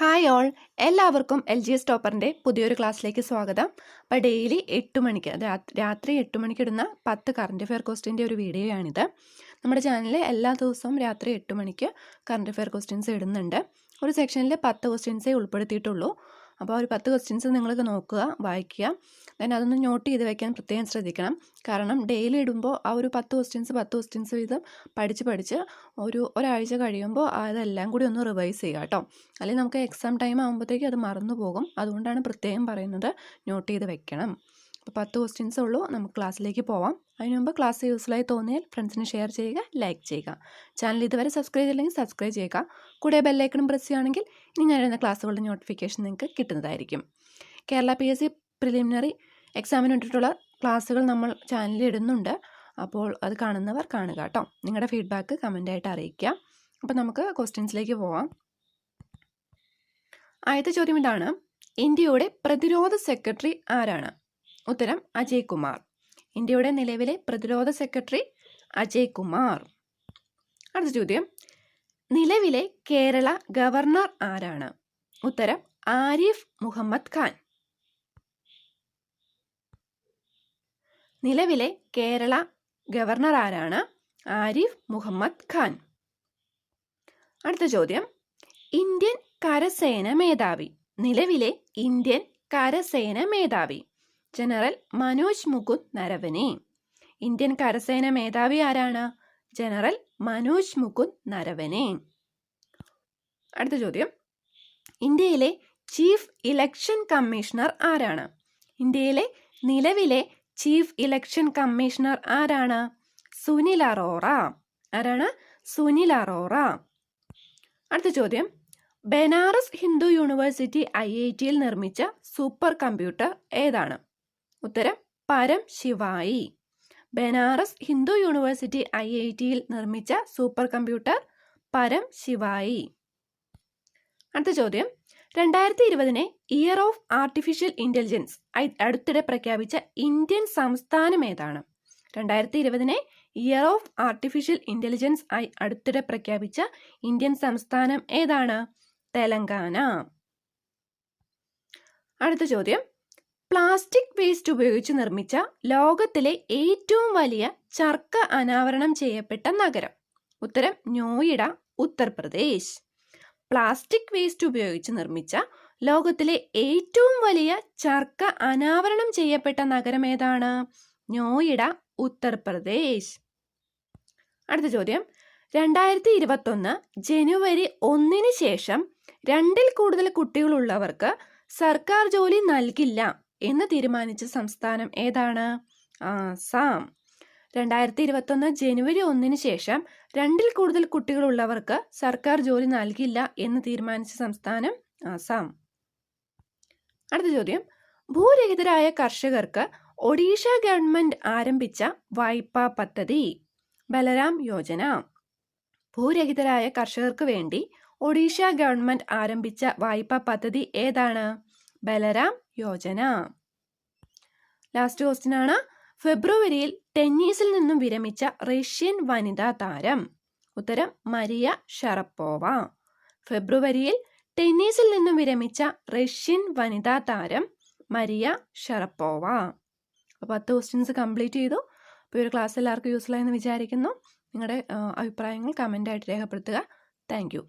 Hi all, എല്ലാവർക്കും LGS ടോപ്പറിൻ്റെ പുതിയൊരു ക്ലാസ്സിലേക്ക് സ്വാഗതം. അപ്പോൾ ഡെയിലി 8 മണിക്ക് രാത്രി 8 മണിക്ക് ഇടുന്ന 10 കറണ്ട് അഫെയർ ക്വസ്റ്റ്യൻ്റെ ഒരു വീഡിയോയാണിത്. നമ്മുടെ ചാനലിൽ എല്ലാ ദിവസവും രാത്രി 8 മണിക്ക് കറണ്ട് അഫെയർ ക്വസ്റ്റ്യൻസ് ഇടുന്നുണ്ട്. ഒരു സെക്ഷനിൽ 10 ക്വസ്റ്റ്യൻസേ ഉൾപ്പെടുത്തിയിട്ടുള്ളൂ. അപ്പോൾ ഒരു 10 ക്വസ്റ്റ്യൻസ് നിങ്ങൾക്ക് നോക്കുക, വായിക്കുക, then അതൊന്ന് നോട്ട് ചെയ്ത് വയ്ക്കാൻ പ്രത്യേകം ശ്രദ്ധിക്കണം. കാരണം ഡെയിലി ഇടുമ്പോൾ ആ ഒരു 10 ക്വസ്റ്റ്യൻസ് വീതം പഠിച്ച് ഒരാഴ്ച കഴിയുമ്പോൾ അതെല്ലാം കൂടി ഒന്ന് റിവൈസ് ചെയ്യുക കേട്ടോ. അല്ലെങ്കിൽ നമുക്ക് എക്സാം ടൈം ആകുമ്പോഴത്തേക്കും അത് മറന്നു പോകും. അതുകൊണ്ടാണ് പ്രത്യേകം പറയുന്നത്, നോട്ട് ചെയ്ത് വെക്കണം. അപ്പോൾ 10 ക്വസ്റ്റ്യൻസേ ഉള്ളൂ. നമുക്ക് ക്ലാസ്സിലേക്ക് പോവാം. അതിന് മുമ്പ് ക്ലാസ് യൂസ്ഫുള്ളായി തോന്നിയാൽ ഫ്രണ്ട്സിന് ഷെയർ ചെയ്യുക, ലൈക്ക് ചെയ്യുക. ചാനൽ ഇതുവരെ സബ്സ്ക്രൈബ് ചെയ്തില്ലെങ്കിൽ സബ്സ്ക്രൈബ് ചെയ്യുക. കൂടെ ബെല്ലൈക്കണും പ്രസ് ചെയ്യുകയാണെങ്കിൽ ഇനി ഞാൻ വരുന്ന ക്ലാസ്സുകളുടെ നോട്ടിഫിക്കേഷൻ നിങ്ങൾക്ക് കിട്ടുന്നതായിരിക്കും. കേരള PSC പ്രിലിമിനറി എക്സാമിന് വേണ്ടിയിട്ടുള്ള ക്ലാസ്സുകൾ നമ്മൾ ചാനലിൽ ഇടുന്നുണ്ട്. അപ്പോൾ അത് കാണുന്നവർ കാണുക കേട്ടോ. നിങ്ങളുടെ ഫീഡ്ബാക്ക് കമൻ്റായിട്ട് അറിയിക്കുക. അപ്പോൾ നമുക്ക് ക്വസ്റ്റ്യൻസിലേക്ക് പോവാം. ആദ്യത്തെ ചോദ്യം ഇതാണ്: ഇന്ത്യയുടെ പ്രതിരോധ സെക്രട്ടറി ആരാണ്? ഉത്തരം അജയ് കുമാർ. ഇന്ത്യയുടെ നിലവിലെ പ്രതിരോധ സെക്രട്ടറി അജയ് കുമാർ. അടുത്ത ചോദ്യം: നിലവിലെ കേരള ഗവർണർ ആരാണ്? ഉത്തരം ആരിഫ് മുഹമ്മദ് ഖാൻ. നിലവിലെ കേരള ഗവർണർ ആരാണ്? ആരിഫ് മുഹമ്മദ് ഖാൻ. അടുത്ത ചോദ്യം: ഇന്ത്യൻ കരസേന മേധാവി. നിലവിലെ ഇന്ത്യൻ കരസേന മേധാവി ജനറൽ മനോജ് മുകുന്ദ് നരവനെ. ഇന്ത്യൻ കരസേന മേധാവി ആരാണ്? ജനറൽ മനോജ് മുകുന്ദ് നരവനെ. അടുത്ത ചോദ്യം: ഇന്ത്യയിലെ ചീഫ് ഇലക്ഷൻ കമ്മീഷണർ ആരാണ്? ഇന്ത്യയിലെ നിലവിലെ ചീഫ് ഇലക്ഷൻ കമ്മീഷണർ ആരാണ്? സുനിൽ അറോറ. ആരാണ്? സുനിൽ അറോറ. അടുത്ത ചോദ്യം: ബനാറസ് ഹിന്ദു യൂണിവേഴ്സിറ്റി IITയിൽ നിർമ്മിച്ച സൂപ്പർ കമ്പ്യൂട്ടർ ഏതാണ്? ഉത്തരം പരം ശിവായി. ബനാറസ് ഹിന്ദു യൂണിവേഴ്സിറ്റി IITയിൽ നിർമ്മിച്ച സൂപ്പർ കമ്പ്യൂട്ടർ പരം ശിവായി. അടുത്ത ചോദ്യം: 2020 ഇയർ ഓഫ് ആർട്ടിഫിഷ്യൽ ഇന്റലിജൻസ് അടുത്തിടെ പ്രഖ്യാപിച്ച ഇന്ത്യൻ സംസ്ഥാനം ഏതാണ്? 2020 ഇയർ ഓഫ് ആർട്ടിഫിഷ്യൽ ഇന്റലിജൻസ് അടുത്തിടെ പ്രഖ്യാപിച്ച ഇന്ത്യൻ സംസ്ഥാനം ഏതാണ്? തെലങ്കാന. അടുത്ത ചോദ്യം: പ്ലാസ്റ്റിക് വേസ്റ്റ് ഉപയോഗിച്ച് നിർമ്മിച്ച ലോകത്തിലെ ഏറ്റവും വലിയ ചർക്ക അനാവരണം ചെയ്യപ്പെട്ട നഗരം? ഉത്തരം നോയിഡ, ഉത്തർപ്രദേശ്. പ്ലാസ്റ്റിക് വേസ്റ്റ് ഉപയോഗിച്ച് നിർമ്മിച്ച ലോകത്തിലെ ഏറ്റവും വലിയ ചർക്ക അനാവരണം ചെയ്യപ്പെട്ട നഗരം ഏതാണ്? നോയിഡ, ഉത്തർപ്രദേശ്. അടുത്ത ചോദ്യം: 2021 ജനുവരി 1 ശേഷം 2ൽ കൂടുതൽ കുട്ടികളുള്ളവർക്ക് സർക്കാർ ജോലി നൽകില്ല എന്ന് തീരുമാനിച്ച സംസ്ഥാനം ഏതാണ്? ആസാം. 2021 ജനുവരി 1 ശേഷം 2ൽ കൂടുതൽ കുട്ടികളുള്ളവർക്ക് സർക്കാർ ജോലി നൽകില്ല എന്ന് തീരുമാനിച്ച സംസ്ഥാനം ആസാം. അടുത്ത ചോദ്യം: ഭൂരഹിതരായ കർഷകർക്ക് ഒഡീഷ ഗവൺമെന്റ് ആരംഭിച്ച വായ്പാ പദ്ധതി? ബലരാം യോജന. ഭൂരഹിതരായ കർഷകർക്ക് വേണ്ടി ഒഡീഷ ഗവൺമെന്റ് ആരംഭിച്ച വായ്പാ പദ്ധതി ഏതാണ്? ബലരാം യോജന. ലാസ്റ്റ് ക്വസ്റ്റ്യൻ ആണ്: ഫെബ്രുവരിയിൽ ടെന്നീസിൽ നിന്നും വിരമിച്ച റഷ്യൻ വനിതാ താരം? ഉത്തരം മരിയ ഷറപ്പോവ. ഫെബ്രുവരിയിൽ ടെന്നീസിൽ നിന്നും വിരമിച്ച റഷ്യൻ വനിതാ താരം മരിയ ഷറപ്പോവ. അപ്പോൾ 10 ക്വസ്റ്റ്യൻസ് കംപ്ലീറ്റ് ചെയ്തു. അപ്പോൾ ഒരു ക്ലാസ് എല്ലാവർക്കും യൂസ്ഫുൾ ആയെന്ന് വിചാരിക്കുന്നു. നിങ്ങളുടെ അഭിപ്രായങ്ങൾ കമൻ്റായിട്ട് രേഖപ്പെടുത്തുക. Thank you.